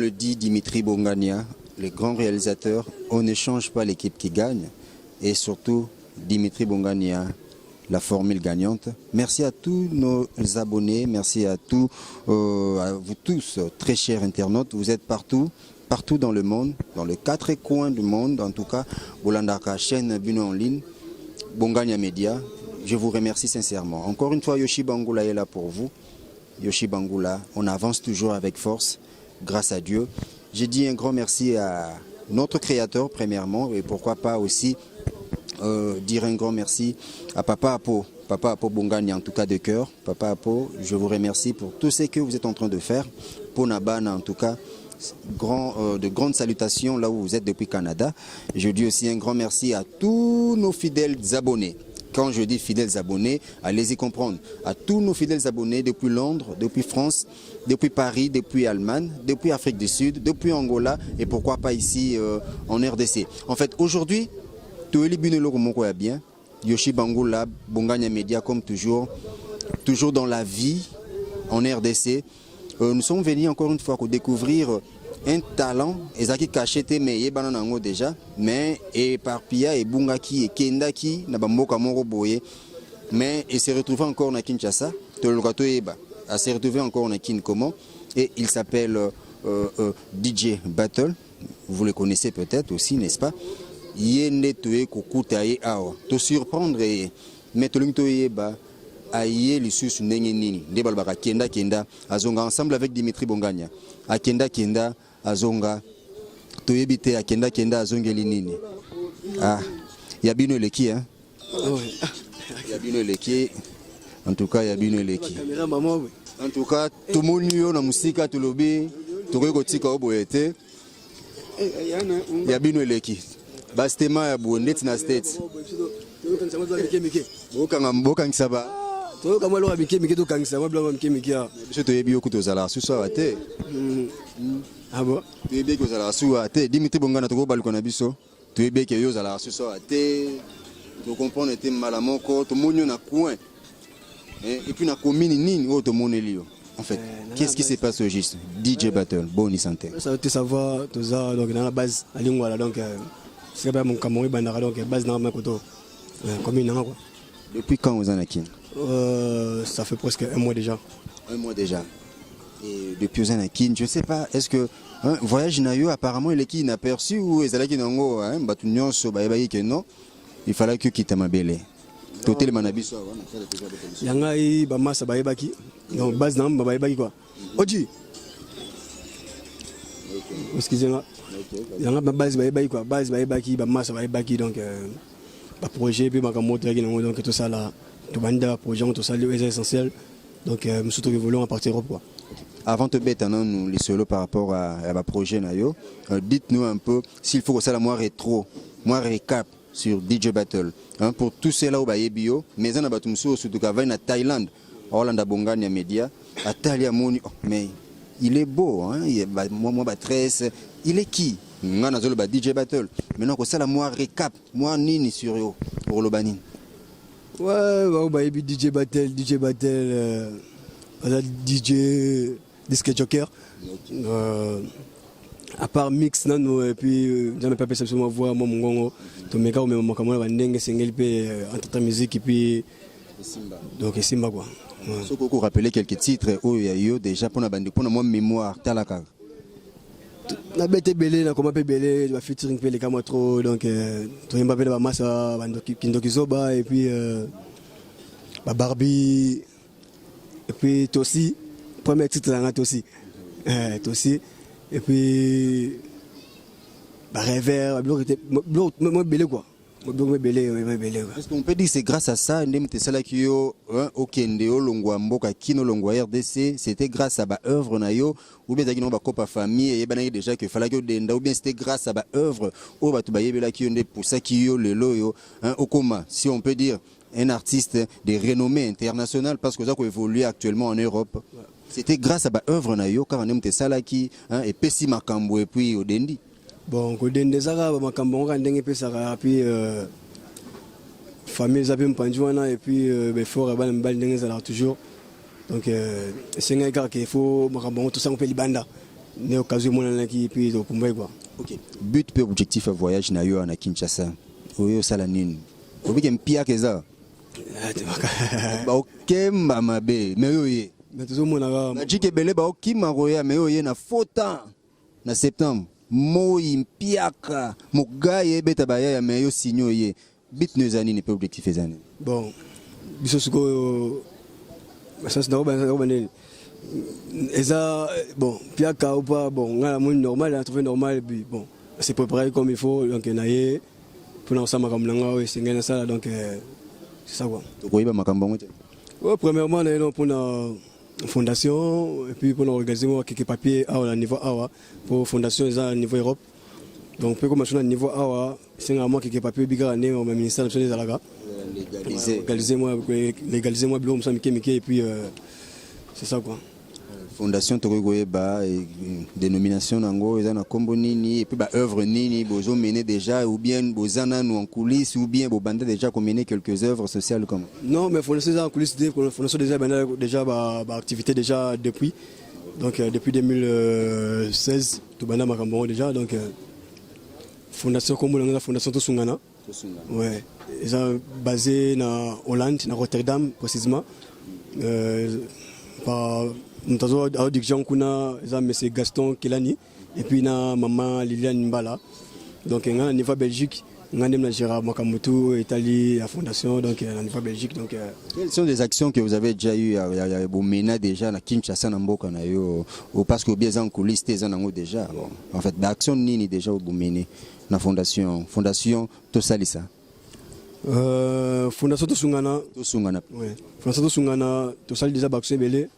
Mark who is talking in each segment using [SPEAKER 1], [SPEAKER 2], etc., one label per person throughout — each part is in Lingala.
[SPEAKER 1] le dit Dimitri Bongania, le grand réalisateur, on ne change pas l'équipe qui gagne. Et surtout, Dimitri Bongania, la formule gagnante. Merci à tous nos abonnés, merci à vous tous, très chers internautes. Vous êtes partout dans le monde, dans les 4 coins du monde, en tout cas, Bolandaka, chaîne Bino en ligne, Bongania Media. Je vous remercie sincèrement. Encore une fois, Yoshi Bangula est là pour vous. Yoshi Bangula, on avance toujours avec force, grâce à Dieu. J'ai dit un grand merci à notre créateur, premièrement, et pourquoi pas aussi dire un grand merci à Papa Apo Bongania, en tout cas de cœur. Papa Apo, je vous remercie pour tout ce que vous êtes en train de faire. Pour Nabana, en tout cas, de grandes salutations là où vous êtes depuis Canada. Je dis aussi un grand merci à tous nos fidèles abonnés. Quand je dis fidèles abonnés, allez-y comprendre. À tous nos fidèles abonnés depuis Londres, depuis France, depuis Paris, depuis Allemagne, depuis Afrique du Sud, depuis Angola et pourquoi pas ici en RDC. En fait, aujourd'hui, Toeli Bineloko Moko ya bien, Yoshi Bangula, Bongania Media comme toujours dans la vie en RDC. Nous sommes venus encore une fois pour découvrir un talent, ezaki cacheté mais yebana nango déjà, mais éparpilla et bungaki et kendaki na bamboka moko boye, mais il s'est retrouvé encore na Kinshasa, tolokato eba, a s'est retrouvé encore na Kinkomo et il s'appelle DJ Battle. Vous le connaissez peut-être aussi, n'est-ce pas? Yende toye kokuta ye awa, to surprendre mais tolingto yeba aïe les sous nini debalbaka kenda azonga ensemble avec Dimitri Bongania a kenda azonga toyebite a kenda azongeli nini ah yabino eleki hein yabino eleki en tout cas yabino eleki en tout cas tout monde yo na musika tolobi tokoki kotika oboyete yabino eleki bastema ya bonnet na states bokangisa ba
[SPEAKER 2] to kama lo abike mike to kangisa ba blanc mike mike ya
[SPEAKER 1] biso to yebi okuto zala su so ate
[SPEAKER 2] abo
[SPEAKER 1] to yebi ko zala su ate Dimitri Bongana to ko baluko na biso to yebi ke yo zala su so ate to comprendre te malamoko to monyo na coin et puis na commune nini o to monelio en fait qu'est-ce qui se passe au juste DJ Battle boni santé
[SPEAKER 2] ça te savoir to za donc dans la base à lingua donc c'est pas mon Cameroun bandara donc base dans ma koto commune quoi.
[SPEAKER 1] Depuis quand vous en êtes?
[SPEAKER 2] Ça fait presque un mois déjà.
[SPEAKER 1] Un mois déjà. Et depuis vous en êtes, je ne sais pas, est-ce que voyage nayo apparemment il est qui inaperçu ou est-ce qu'il nango batunyon so baebayi que non? Il fallait que quitte ma belle. Totel manabiso
[SPEAKER 2] yanga i ba massa baebaki. Donc base dans baebaki quoi. Oji. Excusez-moi. Yanga ba base baebaki quoi, base baebaki ba massa baebaki donc ba projet puis ba moto qui nango donc tout ça là. Tout le projet, tout ça, c'est essentiel. Donc, nous sommes évolués à partir d'Europe. Quoi.
[SPEAKER 1] Avant de bêter, nous les solos par rapport à ma projet, dites-nous un peu s'il faut que ça, moi rétro, moi récap sur DJ Battle. Hein, pour tous ceux-là au Bio, mais on a battu surtout qu'avant en Thaïlande, Hollande Bongania Media, à Thalia Moni, mais il est beau, hein, moi 13, il est qui? On a DJ Battle. Maintenant que ça, moi récap, moi nini sur eux, pour le banin.
[SPEAKER 2] Ouais, bah, DJ Battle, DJ Disque Joker. À part mix, non, et puis j'en ai pas pensé sur ma voix, moi, mon gongo. Tout mes gars, mais mon camarade, on a single, puis entre ta musique, et puis. Donc, Simba, quoi.
[SPEAKER 1] Si vous rappelez quelques titres, où il y a eu déjà pour la mémoire, Talaka.
[SPEAKER 2] La bête est belle, la comment belle, la featuring les camas trop, donc tu m'as appelé la masse à Kindokizoba et puis Barbie et puis Tossi, premier titre là Tossi, Tossi et puis Rêveur, moi belle quoi.
[SPEAKER 1] Est-ce qu'on peut dire que c'est grâce à ça c'était grâce à ma œuvre ou bien famille et déjà que fallait que ou bien c'était grâce à ma œuvre ou pour ça si on peut dire un artiste de renommée internationale parce que ça évolue actuellement en Europe. C'était grâce à ma œuvre quand on était salaki et Pessi Makambo et puis Odendi.
[SPEAKER 2] Bon, quand on est à Makambo, on a puis famille Zabim Panjouana et puis fort toujours. Donc c'est un gars qu'il faut Makambo, tout ça on peut libanda. ne occasion mon qui puis au Kumbai quoi.
[SPEAKER 1] OK. But peu objectif à voyage na yo na Kinshasa. Oyo sala nini? Obi mpia keza. Ba OK mamabe, mais yo ye.
[SPEAKER 2] Mais tout le monde a
[SPEAKER 1] Magic belé ba OK maroya mais yo ye na fota na septembre. Moi mpiaka mugaye beta baya ya mais yo signo ye. Bit nezani ne peu objectif ezani.
[SPEAKER 2] bon. Biso suko ça c'est normal. Et ça, bon, Piaka ou pas, bon, on a la moindre normale, on a trouvé normal, et puis bon, c'est préparé comme il faut, donc on a eu, pour l'ensemble, comme l'angle, c'est ça, donc c'est ça quoi.
[SPEAKER 1] Donc, oui,
[SPEAKER 2] Premièrement, on a eu pour la fondation, et puis pour organiser quelques papiers à niveau A, pour la fondation, à niveau Europe. Donc, pour commencer à niveau A, c'est vraiment quelques papiers, bigarannés au ministère de l'Alaga. Légaliser-moi, bureau, et puis c'est ça quoi.
[SPEAKER 1] Fondation Togogoyeba, dénomination nango, ezana kombo nini, et puis ba œuvre nini, bozo mené déjà, ou bien bozana nous en coulisses, ou bien bobanda déjà qu'on mené quelques œuvres sociales comme.
[SPEAKER 2] Non, mais fondation en coulisses, fondation déjà activité déjà depuis, donc depuis 2016, tout banda makambo déjà, donc fondation comme la fondation Tosungana, ouais, ils sont basés en Hollande, à Rotterdam précisément. Par nous avons diction kuna monsieur Gaston Kelani et puis na maman Liliane Mbala, donc on a niveau Belgique, on a même Gérard Makamutu, Italie, la fondation, donc on a niveau Belgique, donc
[SPEAKER 1] quelles sont des actions que vous avez déjà eu à mener déjà na Kinshasa na mboka na yo, ou parce que bien en coulisses nango déjà, en fait d'action nini déjà au mené na fondation to salisa.
[SPEAKER 2] Fondation Tosungana, ouais. Fondation Tosungana, to sali déjà baction belé,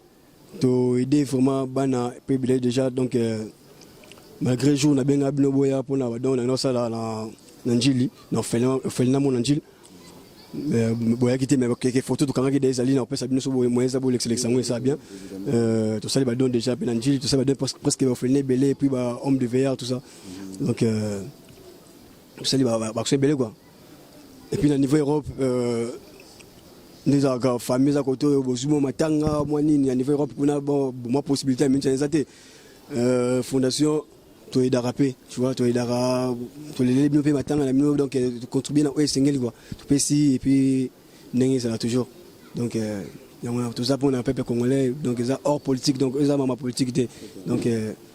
[SPEAKER 2] to aider vraiment bana pébélé déjà, donc malgré jour na benga bino boya pour na don na sala na njili, na felna mon njili. Boya quitté mais quelques photos to kanga des ali na pesa bino so moyen za bo l'excellence ça bien. To sali ba don déjà na njili, to sali ba don presque ba felné belé et puis ba homme de veillard tout ça. Donc to sali ba baction belé quoi. Et puis, au niveau Europe, nous avons famille à côté, nous matanga, moi, au niveau Europe, on a une possibilité de mettre en fondation, tu es d'arraper, tu vois, tu es d'arraper, tu es développé matanga, donc tu contribues à single, quoi. Tu peux ici, et puis, ça toujours. Donc, tout ça pour un peuple congolais, donc ça hors politique, donc ça, ma politique, donc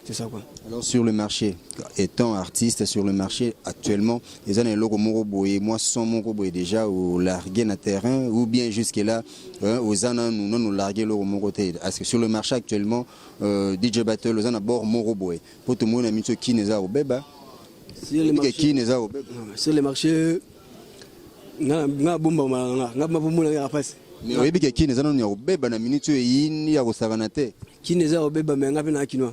[SPEAKER 2] c'est ça quoi.
[SPEAKER 1] Alors sur le marché, étant artiste sur le marché actuellement, les années logo moroboye, moi sans moroboye déjà au larguer na terrain ou bien jusque là aux années nous larguer logo moroté. Parce que sur le marché actuellement, DJ Battle aux années bord moroboye. Pour tout le monde a mis ce qui n'est pas au bébé.
[SPEAKER 2] Sur le marché, nga bomba nga bomba nga passe.
[SPEAKER 1] Mais oui, bien qui n'est pas au bébé na minute il y a au savanate.
[SPEAKER 2] Qui n'est pas au bébé mais nga pena kinoa.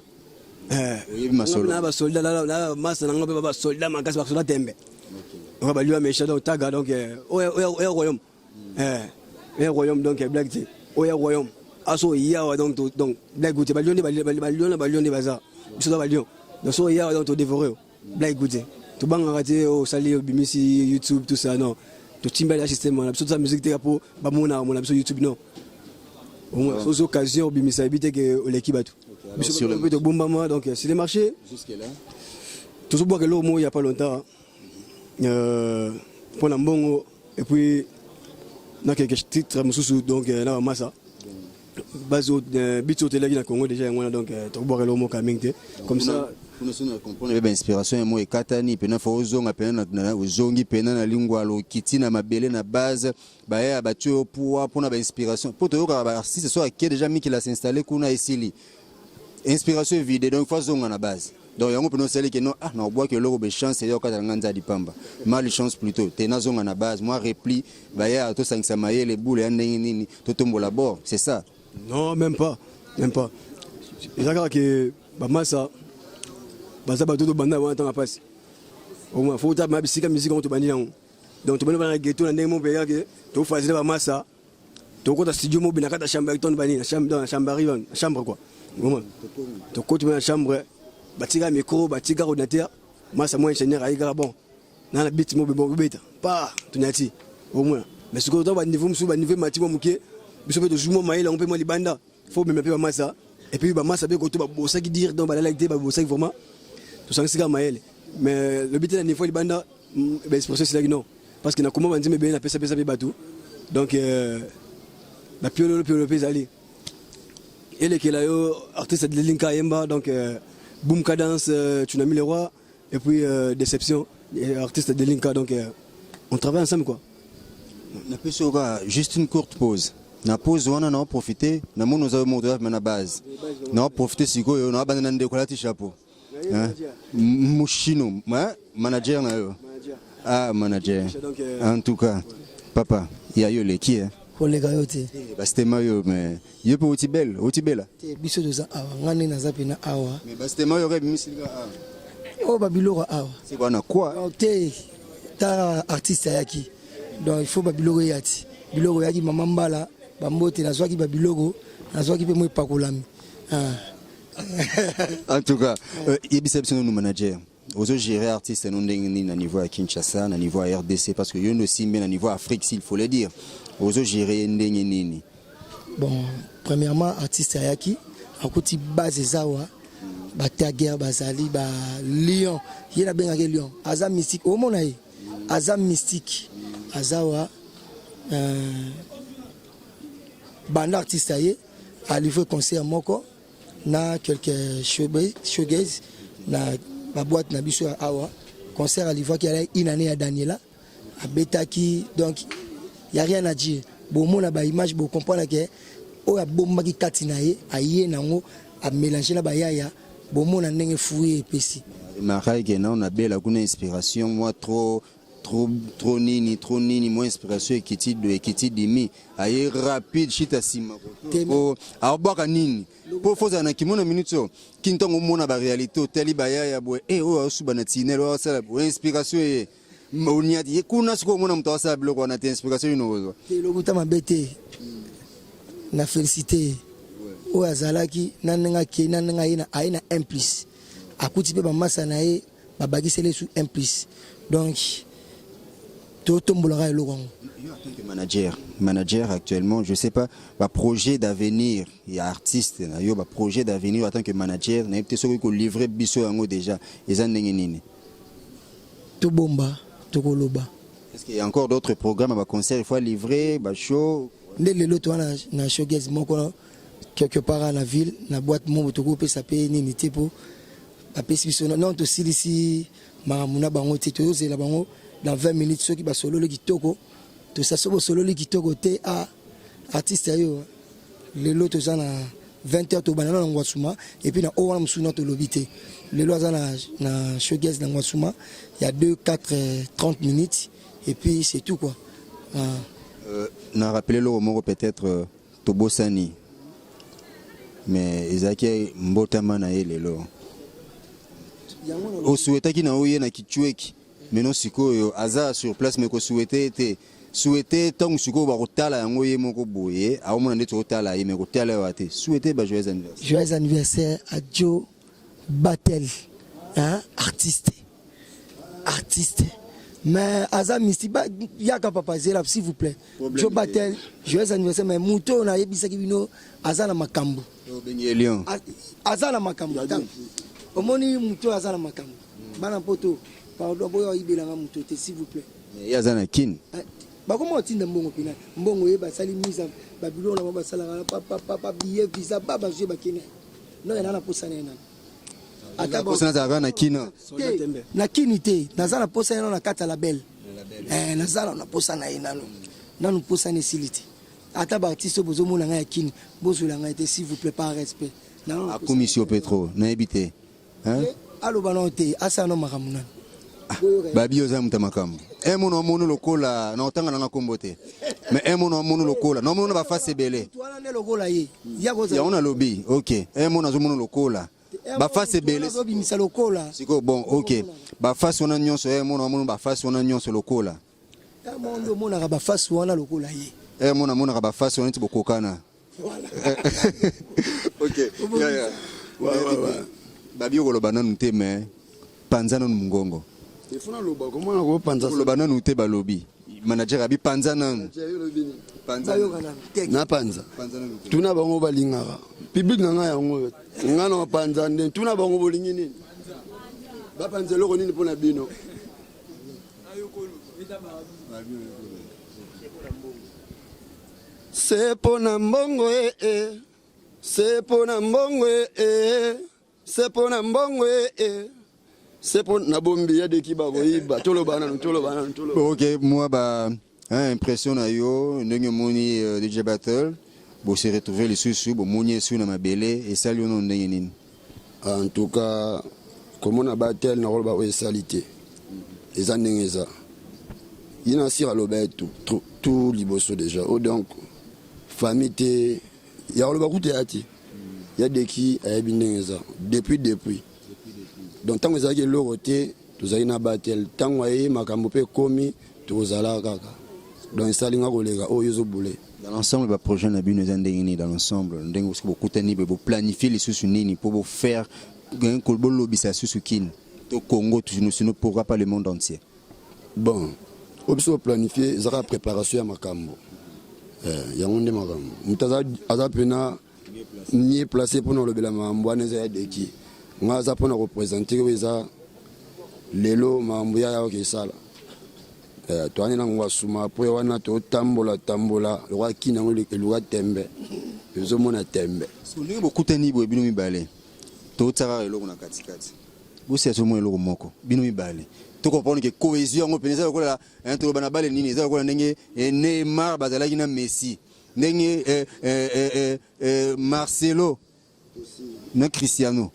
[SPEAKER 2] Soldat là masse na ngobe ba soldat makasi ba soldat tembe on va lui amécher donc taga donc royaume royaume donc black ti royaume aso ya donc black goûter ba lion baza biso ba lion donc so ya donc to dévorer black goûter to banga raté au sali au bimisi YouTube tout ça non to timba la système on a besoin de musique te pour ba mona on a besoin YouTube non au moins aux occasions au bimisa habiter que l'équipe a tout. Sur le de Bombama, donc c'est les marchés.
[SPEAKER 1] Jusque-là.
[SPEAKER 2] Tout ce bois que l'eau, il n'y a pas longtemps. Pour l'ambongo, et puis, il y a quelques titres, donc, il y a massa. Base bits au télé dans le Congo, déjà, donc, tout le bois l'eau, comme ça.
[SPEAKER 1] Nous comprenons l'inspiration et moi katani pena fozonga pena na uzongi pena na lingua lo kitina mabele na base ba ya batio pour na inspiration pour to ka ba si ce soit qui déjà mis qui l'a s'installer kuna esili inspiration vide donc fozonga na base donc yango pena celle que non ah na bois que loko be chance yo ka nganza di pamba mal chance plutôt tena zonga na base moi repli ba ya to sangisa maye les boules nini to tombola bord c'est ça.
[SPEAKER 2] Non même pas ils ont que ba massa baza ba todo banda wana tanga passe au moins faut ta ma bisika musique on to bandi yango donc to bandi na ghetto na ndenge mo pe yake to fazile ba massa to kota studio mo bina kata chambre ton bandi na chambre quoi au moins to kota na chambre batika micro batika ordinateur massa moi ingénieur aïga bon na beat mo bon beta pas to nyati au moins mais ce que to ba niveau msu ba niveau matimo muke biso pe to jumo maïla on peut mo libanda faut me pe ba massa Et puis bah ça bien côté bah ça qui dire donc bah la légalité bah ça vraiment tout ça c'est comme maël. Mais le but des fois il banda ben c'est pour ça c'est là non parce que na comment on dit mais bien na pesa bateau. Donc la piolo aller. Et les qui là artiste de Linka Yemba donc Boom Cadence Tsunami le roi et puis Déception artiste de Linka donc on travaille ensemble quoi.
[SPEAKER 1] Na pesoga juste une courte pause. Na pause wana na profiter na mon nous avons monté na base. Na profiter siko yo na banda ndeko la chapeau. Mushino manager na yo. Ah manager. En tout cas papa il y a yo les qui
[SPEAKER 3] kolega yote
[SPEAKER 1] bastema yo mais yo pe otibela
[SPEAKER 3] te biso doza awa ngane naza pena awa
[SPEAKER 1] mais bastema yo rebe misilga
[SPEAKER 3] o babiloko awa
[SPEAKER 1] c'est quoi quoi
[SPEAKER 3] te ta artiste yaki donc il faut babiloko yati biloko yaki mama mbala bambote nazwaki babiloko nazwaki pe mo epakolami
[SPEAKER 1] en tout cas yebisabisino no manager ozo gérer artiste non ndenge na niveau à Kinshasa na niveau à RDC parce que yo no simbe na niveau Afrique s'il faut le dire ozo gérer ndenge nini.
[SPEAKER 3] Bon premièrement artiste ayaki akuti base zawa bata guerre bazali ba lion yena benga ke lion aza mystique au mona ye aza mystique azawa banda artiste aye a livré concert moko na quelques showgaze na ma boîte na biso awa concert à livré qui a une année à Daniela à Betaki donc il y a rien à dire bon mon ba image bon comprendre que o ya bomba ki katinaye aye nango a mélanger na ba yaya bon mon ndenge fouiller pesi
[SPEAKER 1] marai que na on a belle kuna inspiration moi trop nini moi inspiration ekiti dimi aye rapide chita sima ko abaka nini po foza na kimona minute kintongo mona ba réalité teli ba yaya boy o suba na tinelo o sala bo inspiration e moniati kuna siko mona mto asa bloko na inspiration ino
[SPEAKER 3] te lokuta mabete na félicité o azalaki nanenga ke nanenga ina aina implice akuti pe ba masa na ye babakisele sous implice donc
[SPEAKER 1] manager actuellement je sais pas ba projet d'avenir il y a artiste na yo ba projet d'avenir en tant que manager na peut-être ce que livrer biso yango déjà eza ndenge nini
[SPEAKER 3] to bomba to koloba
[SPEAKER 1] est-ce qu'il y a encore d'autres programmes ba concert il faut livrer ba show
[SPEAKER 3] lelo to na showgaze moko quelque part à la ville na boîte mo to ko pesa pe nini te po ba pesi biso non to silisi maramuna bango te to zela bango dans 20 minutes ceux qui va solo le kitoko tout ça solo le kitoko te a artiste yo le lot aux na 20h to banana ngwasuma et puis na o wana musuna to lobité le lot na showgaze na ngwasuma il y a 2 4 30 minutes et puis c'est tout quoi
[SPEAKER 1] na rappeler le mot peut-être Tobosani mais ezaki mbotama na ele lo o souhaitaki na oye na kichweki maintenant sikoyo aza sur place mais ko souhaiter tant sikoyo ba kotala yango ye moko boye a omona ndeto kotala ye mais kotala wate souhaiter ba joyeux
[SPEAKER 3] anniversaire à Joe Battel artiste mais aza mystique yaka papa zela s'il vous plaît Joe Battel joyeux anniversaire mais muto na yebisaki bino aza na makambo
[SPEAKER 1] lion
[SPEAKER 3] aza na makambo omoni muto aza na makambo bana poto pardon boyo ibelanga muto te s'il vous plaît
[SPEAKER 1] mais yazana kin
[SPEAKER 3] ba comment otinda mbongo pina mbongo ye basali mise babilo na basala papa billet visa baba je bakene non yana na posana yana
[SPEAKER 1] ata posana za na kina
[SPEAKER 3] na kini te nazana posana na kata label nazana na posana yana nanu posana siliti ata ba artiste bozo mona nga kini bozo la nga te s'il vous plaît par respect
[SPEAKER 1] na commission Petro na ebité
[SPEAKER 3] allo banote asa no makamuna
[SPEAKER 1] babi oza mutamakambo mono mono lokola na otanga na kombote mais mono mono lokola no mono ba face belé
[SPEAKER 3] toi na lokola ye ya
[SPEAKER 1] on lobby OK mono zo mono lokola ba face belé
[SPEAKER 3] zo bimisa lokola
[SPEAKER 1] siko bon OK ba face wana nyonso mono ba face wana nyonso lokola
[SPEAKER 3] mondo mona ba face wana lokola ye
[SPEAKER 1] mono ba face wana tibokokana
[SPEAKER 3] voilà
[SPEAKER 1] OK babi okoloba nanu te mais panza nanu mungongo
[SPEAKER 2] ifuna loba comment na ko panza
[SPEAKER 1] loba nanu te balobi manager abi panza nanu
[SPEAKER 3] panza
[SPEAKER 2] na panza tuna bango balingaka
[SPEAKER 4] public na nga yango nga na panza nde tuna bango bolingi nini bapanza eloko nini mpona bino c'est mpona mbongo c'est mpona mbongo c'est mpona mbongo c'est mpona bombi ya deki bakoyiba tolobana.
[SPEAKER 1] Ok, moi impression na yo ndenge moni DJ Battle bo se retrouver les sous bo moni sur na mabele et ça lui non ndenge nini.
[SPEAKER 4] En tout cas comme on a Battle na rôle ba salité eza ndenge eza ina sira loba tout liboso déjà donc famille te ya rôle ba kuté ati ya deki ayebi ndenge eza depuis donc tant que ça qui loroté tous aina Battle tant waye makambo pe komi tozala kaka donc ça linga kolega o yozo boulé
[SPEAKER 1] dans l'ensemble ba projet na bino ndenge dans l'ensemble ndenge aussi beaucoup tani be planifier les sous nini pour faire un kolbolo bisa sous kin au Congo toujours sinon pourquoi pas le monde entier.
[SPEAKER 4] Bon obiso planifier zara préparation ya makambo ya ngonde makambo mutaza azapena ni placé pour nous le bela mambo aneza deki nga za pona représenter weza lelo mambo ya ke sala toani na ngwa suma po wana to tambola le roi kina ngoli ke lwa tembe ezo mona tembe
[SPEAKER 1] so ndenge bokutani bo bino mibale to tsara eloko na katikati bo se to mo eloko moko bino mibale to comprendre que cohésion ngo peneza lokola to bana bale nini eza lokola ndenge Neymar bazalaki na Messi ndenge Marcelo na Cristiano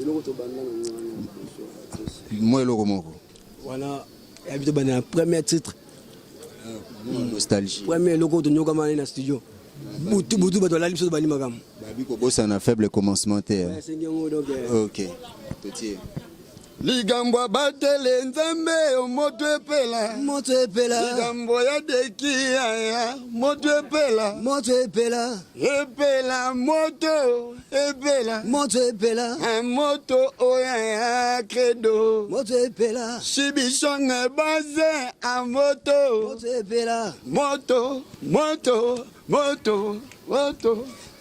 [SPEAKER 4] eloko to banda
[SPEAKER 1] mo eloko moko
[SPEAKER 2] voilà habité bana premier titre
[SPEAKER 1] nostalgie
[SPEAKER 2] premier logo de nyoka mani na studio butu bato la libiso bani magam
[SPEAKER 1] babi ko bossa na faible commencement te OK petit
[SPEAKER 4] ligambo batele nzambe moto epela ligambo ya deki ya moto epela moto oya ya credo shibishonga baze a moto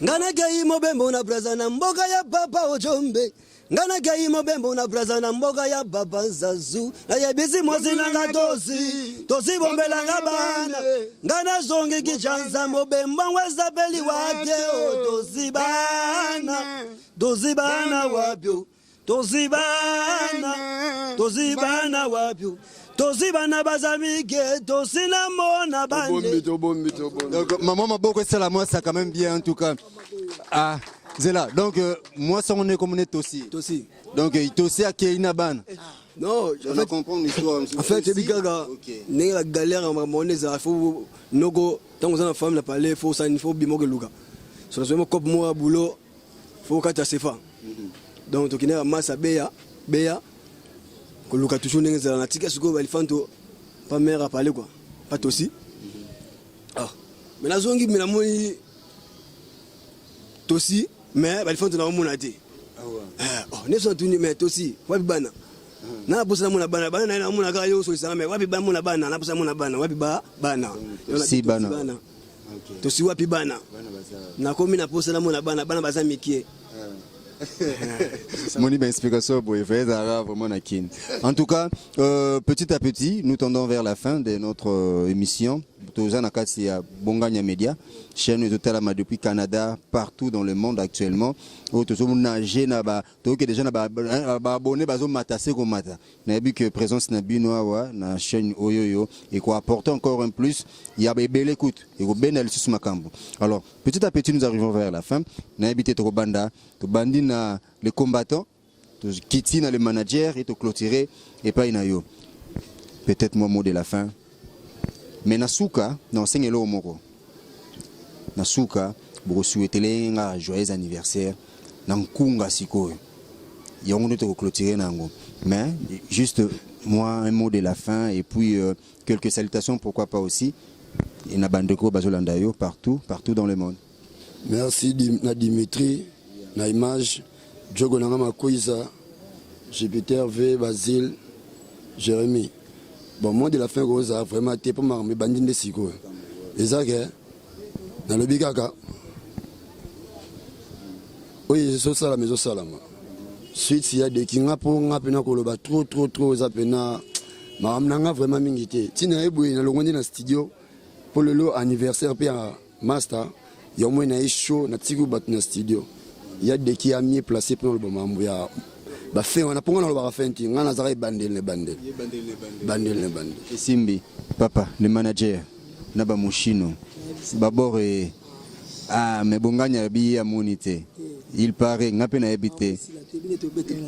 [SPEAKER 5] ngana gai mobembo na braza na mboga ya papa ojombe ngana gai mobembo na braza na mboga ya baba zazu na yebisi mozi nanga tosi bombela nga bana ngana zongi kichanza mobembo weza beli wapye tosi bana wapyo tosi bana wapyo tosi bana bazamike tosi na mona bande
[SPEAKER 4] bombi.
[SPEAKER 1] Donc maman maboko c'est la moi ça quand même bien en tout cas. Ah Zela, donc moi ça on est comme on est aussi. Donc il tosi à Keina ban.
[SPEAKER 2] Non,
[SPEAKER 1] je vais comprendre l'histoire.
[SPEAKER 2] En fait, c'est bigaga. N'est la galère en monnaie ça faut nogo tant que ça la femme la parler faut ça il faut bimoge luga. Sur le même comme moi boulot faut kata sefa. Donc tu connais massa beya que luga toujours n'est ça na tika suko balifanto pas mère à parler quoi. Pas tosi. Ah. Mais la zongi mais la moi tosi mais balifanto na mona te. Oh, ne sont tous mais tosi wapi bana. Na posa mona bana na mona ka yo so sama mais wapi bana mona bana na posa mona bana wapi bana.
[SPEAKER 1] Si bana.
[SPEAKER 2] Tosi wapi bana. Na komi na posa mona bana baza mikie.
[SPEAKER 1] Mon explication pour vraiment nakin. En tout cas, petit à petit, nous tendons vers la fin de notre émission. Tozana Kasi à Bongania Media, chaîne de Talama depuis Canada, partout dans le monde actuellement. Déjà abonné bazo matase ko mata. Na vu que présence na binoa na chaîne Oyoyo et quoi apporter encore un plus, il y a belle écoute et ben elle sur makambo. Alors, petit à petit nous arrivons vers la fin. Na habité to banda, to bandina les combattants, to kitina les managers et to clôturer et pas inayo. Peut-être moi mot de la fin. Mais Nasuka, non, c'est ngelo moko. Nasuka, pour souhaiter un joyeux anniversaire, nankunga siko. Yongo te clôturer nango. Mais juste moi un mot de la fin et puis quelques salutations, pourquoi pas aussi. Et na bandeko bazolandayo partout dans le monde.
[SPEAKER 4] Merci Dimitri, na image, Djogo Nanga Makoisa, Jupiter V, Basile, Jérémy. Bon, moi de la fin, Rosa, vraiment, t'es pas marre, mais bandine de siko. Et ça, dans le bigaka. Oui, c'est ça la maison salama. Suite il y a des qui nga po nga pena ko loba trop za pena maamnanga vraiment mingité. Tina eboy na longondi na studio pour le lot anniversaire pe à master. Ya moi na show na tiku bat na studio. Il y a des qui a mis placé pour le mambo ya ba fait on a ponga na loba fenti nga na zara bandel.
[SPEAKER 1] Simbi papa le manager na ba mushino babord mais bonganya bi ya monité. Il paraît ngape na habité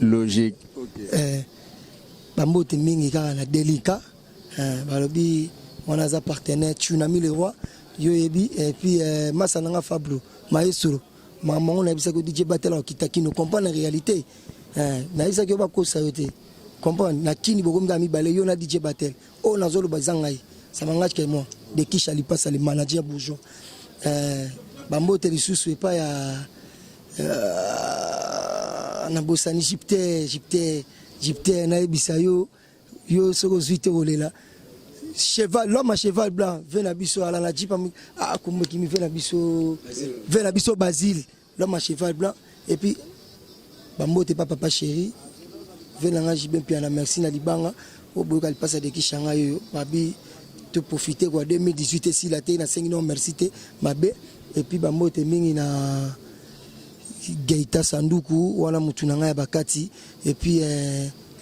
[SPEAKER 1] logique.
[SPEAKER 3] Bambote mingi kaka na délicat balobi on a partenaire Tsunami le roi yo ebi et puis masananga Fablo maestro maman on a bisa ko DJ Batela kitaki no comprendre la réalité na isa ko ba ko sayote comprendre na kini boko ngami bale yo na DJ Batel o nazolo bazangai ça m'engage que moi de qui chali passe le manager bourgeois bambote lisusu pas ya na bosani Egypte na ebisa yo soko zuite olela cheval l'homme à cheval blanc vena biso ala na jipa kumbe kimi vena biso Basile l'homme à cheval blanc et puis bambote papa chéri vena nga jibe pia na merci na libanga oboka lipasa de kishanga yo babi te profiter quoi 2018 si la te na 5 non merci te mabe et puis bambote mingi na Gaïta Sanduku wana mutunanga ya bakati et puis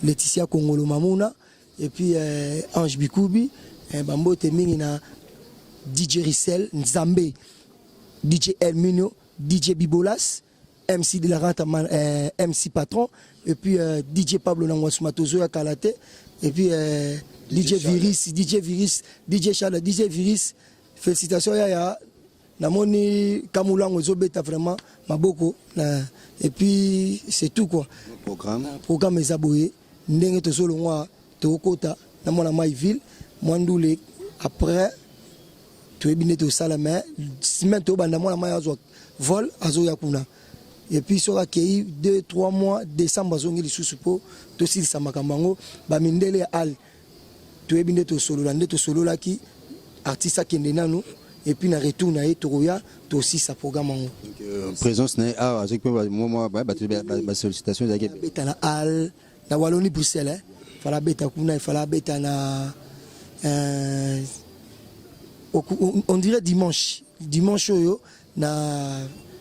[SPEAKER 3] Laetitia Kongolo Mamuna et puis Ange Bikubi bambote mingi na DJ Rissel Nzambe DJ Elmino DJ Bibolas MC de la Rente MC Patron et puis DJ Pablo Nangwasumatozo ya Kalate et puis DJ Viris DJ Charles DJ Viris félicitations ya namoni Kamulango zobeta vraiment maboko et puis c'est tout quoi programme ezaboye ndenge tozolo ngwa tokota na mona Maïville Mwandule après to ebine to salama semaine to banda mona Maï azo vol azo yakuna et puis so akei 2-3 mois décembre zongi lisusu po to silisa makambango ba mindele al to ebine to solo lande to solo laki artiste kende nanu et puis na retour na etoya to aussi sa programme en
[SPEAKER 1] présence na avec moi ba sollicitation da
[SPEAKER 3] beta na al na Wallonie Bruxelles fala beta kuna fala beta na on dirait dimanche yo na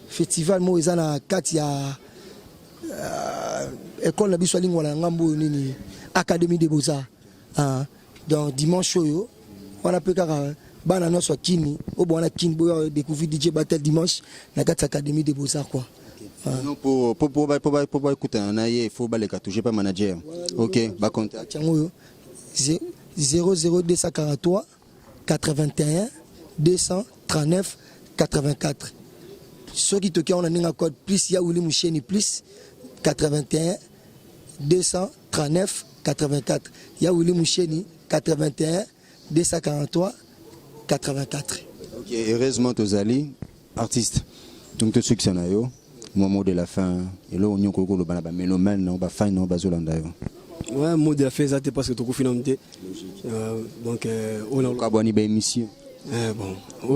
[SPEAKER 3] festival mo ezana kati ya école na biso lingwa na ngambo nini Académie des Beaux-Arts donc dimanche yo on appelle kaka bana no so kini o bona kini boyo découvrir DJ Batel dimanche na kati Académie des Beaux-Arts quoi.
[SPEAKER 1] Non pour écouter na il faut ba les toucher pas manager. OK, ba contact. 00243 81 239 84. Ceux qui toquent on a un code plus ya Willy Moucheni plus 81 239 84. Ya Willy Moucheni 81 243 84. OK, heureusement Tozali artiste. Donc tout succès na yo. Moment de la fin et là on y ko le bana mélomane on va fin on va zolanda yo.
[SPEAKER 2] Ouais, mot de la fin ça parce que tout finalité. Donc
[SPEAKER 1] on a kaboni ba émission.
[SPEAKER 2] Bon.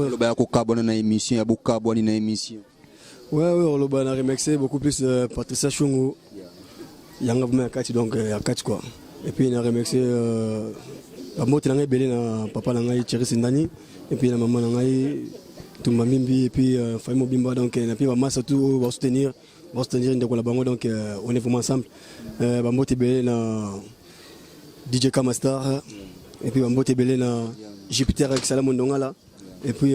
[SPEAKER 1] Le ba ko kabona na émission ya bu kaboni na émission.
[SPEAKER 2] Ouais on le ba na remixé beaucoup plus Patricia Chungu. Yanga bma kati donc ya kati quoi. Et puis na remixé mot na belé na papa na ngai Thierry Sindani et puis na maman na ngai tout mamimbi et puis Faimo Bimba donc et puis maman tout va soutenir ndeko la bango donc on est vraiment ensemble bambote belé na DJ Kamastar et puis bambote belé na Jupiter avec Salam Ndongala et puis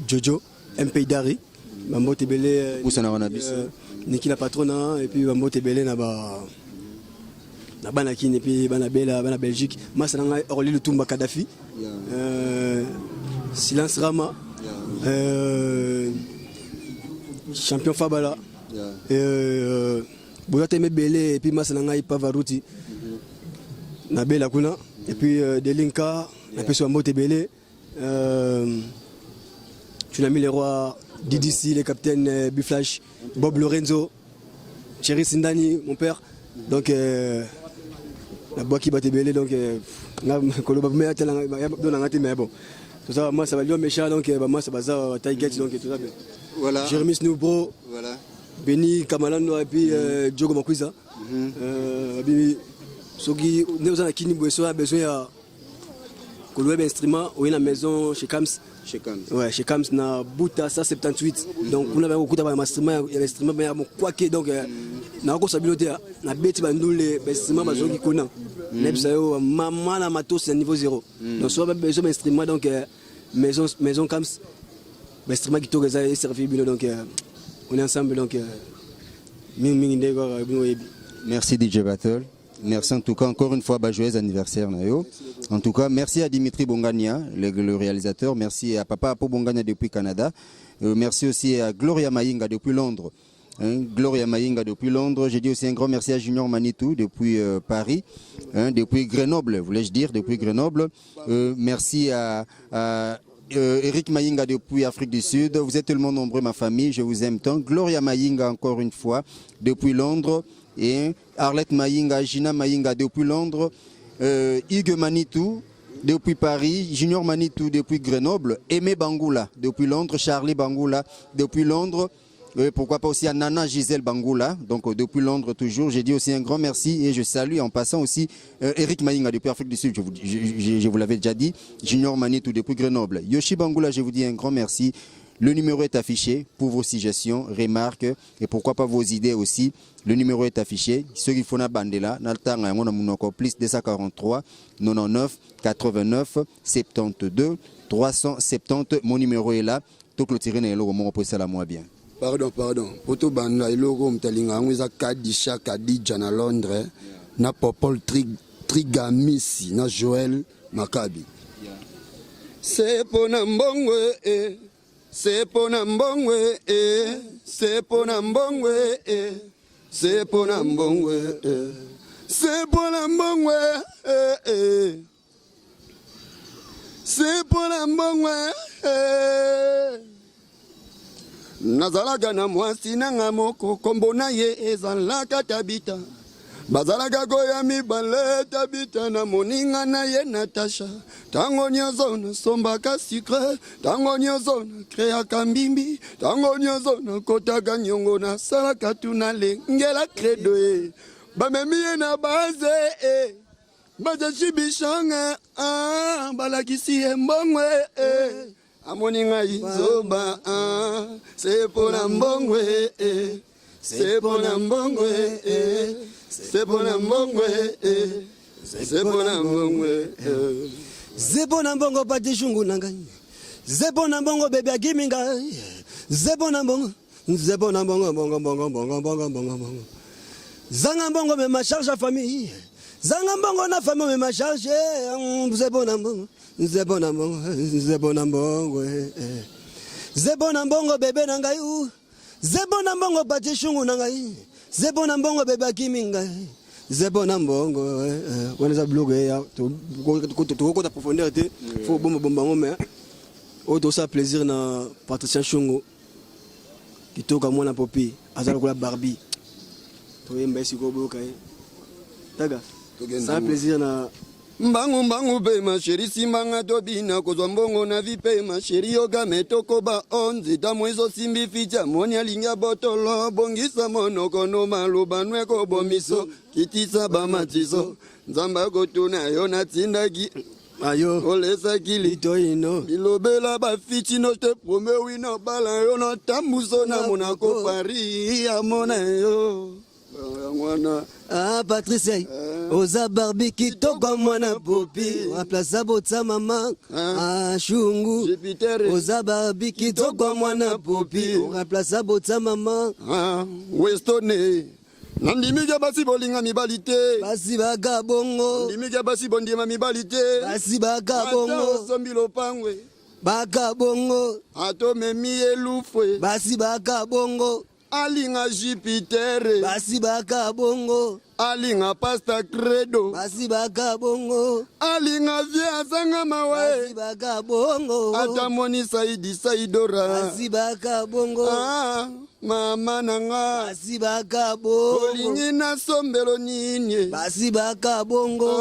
[SPEAKER 2] Jojo MP Dari bambote belé Niki la patrona et puis bambote belé na ba na bana kine et puis bana bela bana Belgique masana Orly Lutumba Kadhafi Silence Rama champion Fabala Boyate Mebele et puis masana Pavaruti na bela kuna et puis Delinka et puis Swambote Belé tu n'as mis les rois DDC les capitaines Biflash Bob Lorenzo Thierry Sindani mon père donc la boîte qui battait belé donc mais bon tout ça moi ça va lui méchant donc moi ça va ça taille donc tout ça
[SPEAKER 1] voilà
[SPEAKER 2] Jérémy Snoubro
[SPEAKER 1] voilà
[SPEAKER 2] Benny Kamalando et puis Diogo Makuisa. Soki nous avons kini besoin de louer un instrument ou une maison chez Kams. Ouais, chez Kams na Buta 178. Donc on avait beaucoup d'instruments, il y a l'instrument mais quoi que donc na ko sabiloté na beti bandule instrument bazoki kona. Nebsayo maman na matos c'est niveau 0. Donc soit besoin d'instrument donc maison Kams instrument qui to est servi donc on est ensemble donc
[SPEAKER 1] merci DJ Battle. Merci en tout cas encore une fois, joyeux anniversaire Nayo. En tout cas, merci à Dimitri Bongania, le réalisateur. Merci à Papa Apo Bongania depuis Canada. Merci aussi à Gloria Mayinga depuis Londres. Gloria Mayinga depuis Londres. J'ai dit aussi un grand merci à Junior Manitou depuis Paris, depuis Grenoble, voulais-je dire, depuis Grenoble. Merci à Eric Mayinga depuis Afrique du Sud. Vous êtes tellement nombreux, ma famille, je vous aime tant. Gloria Mayinga encore une fois depuis Londres. Et Arlette Mayinga, Gina Mayinga depuis Londres, Hugues Manitou depuis Paris, Junior Manitou depuis Grenoble, Aimé Bangoula depuis Londres, Charlie Bangoula depuis Londres, pourquoi pas aussi à Nana Gisèle Bangoula, donc depuis Londres toujours. J'ai dit aussi un grand merci et je salue en passant aussi Eric Mayinga depuis Afrique du Sud, je vous l'avais déjà dit, Junior Manitou depuis Grenoble, Yoshi Bangoula, je vous dis un grand merci. Le numéro est affiché pour vos suggestions, remarques et pourquoi pas vos idées aussi. Le numéro est affiché. Ceux qui font la bande là, plus 243 99 89 72 370. Mon numéro est là. Tout clôturer le logo, mon ça la moi bien.
[SPEAKER 4] Pardon. Poto banda logo mtalinga ngwiza Kadisha Kadija na Londres na Popol Trigamisi na Joël Maccabi. C'est pour Nambongwe c'est pour Nambongwe c'est pour Nambongwe c'est pour Nambongwe c'est pour Nambongwe c'est pour Nambongwe nazalaka na mwasi nanga moko kombo na ye ezalaka Tabita bazalaka koya mibale Tabita na moninga na ye Natasha tango nyozo na sombaka sucre tango nyozo na kreaka mbimbi tango nyozo na kotaka nyongo na salaka tuna lengela credo bamemi ye na baze baza shibishanga balakisi mbongwe amoninga izoba c'est pour Nambongwe c'est pour Nambongwe c'est pour Nambongwe c'est pour Nambongwe
[SPEAKER 5] c'est pour Nambongo pati shungu nangai c'est pour Nambongo bébé giminga c'est pour Nambongo bongo zanga mbongo me ma charge à famille zanga mbongo na famille me ma charge c'est pour Nambongo Zebo Nambongo bébé nangai ou Zebo Nambongo pati shungu nangai Zebo Nambongo bébé kiminga Zebo Nambongo on a blogué ya to ko ta profondeur te faut bomba mais auto ça plaisir na Patricia Shungu kitoka mwana popi azala ko la Barbie to yemba siko boka taga ça plaisir na
[SPEAKER 4] Mbangu pe ma chérie simbanga tobina kozwa mbongo na vi pe ma chérie yoga metoko ba onzi tamwezo simbi ficha monya linga botolo bongisa monoko no maluba nweko bomiso kitisa ba matiso nzamba kotuna yo na tindaki ayo olesa kilito ino bilobela ba fichi no te promets oui no bala yo no tambuso na monako Paris amona yo mwana
[SPEAKER 5] Patricia oza Barbie kitoko mwana popi remplace botsa mama Shungu oza Barbie kitoko mwana popi remplace botsa mama
[SPEAKER 4] Westone nandimika basi bolinga mibalite
[SPEAKER 5] basi baga bongo
[SPEAKER 4] ndimika basi bondima mibalite
[SPEAKER 5] basi baga bongo
[SPEAKER 4] sombilo pangwe
[SPEAKER 5] baga bongo
[SPEAKER 4] ato memi elufwe
[SPEAKER 5] basi baga bongo
[SPEAKER 4] alinga Jupiter
[SPEAKER 5] basi baka bongo
[SPEAKER 4] alinga pasta credo
[SPEAKER 5] basi bakabongo
[SPEAKER 4] alinga vie azanga mawe
[SPEAKER 5] basi bakabongo
[SPEAKER 4] atamoni saidi saidora
[SPEAKER 5] basi bakabongo
[SPEAKER 4] mama nanga
[SPEAKER 5] basi bakabongo
[SPEAKER 4] olingi na sombelo nini
[SPEAKER 5] basi bakabongo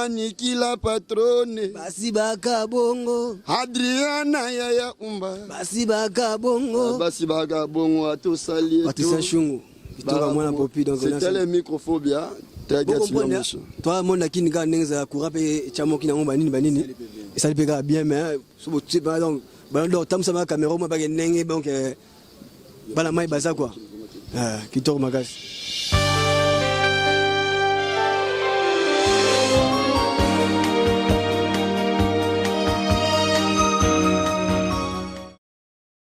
[SPEAKER 4] nikila patrone
[SPEAKER 5] basi bakabongo
[SPEAKER 4] Adriana yaya umba
[SPEAKER 5] basi bakabongo
[SPEAKER 4] atosali
[SPEAKER 2] Patricia Chungu Kitora mwana popi donc
[SPEAKER 4] c'était les microphobia
[SPEAKER 2] toi mon akini ka nenza kurape chamo kina ngomba nini banini ça lui pega bien mais donc donc tam sama caméra moi ba nenge donc bala mai baza quoi Kitora makasi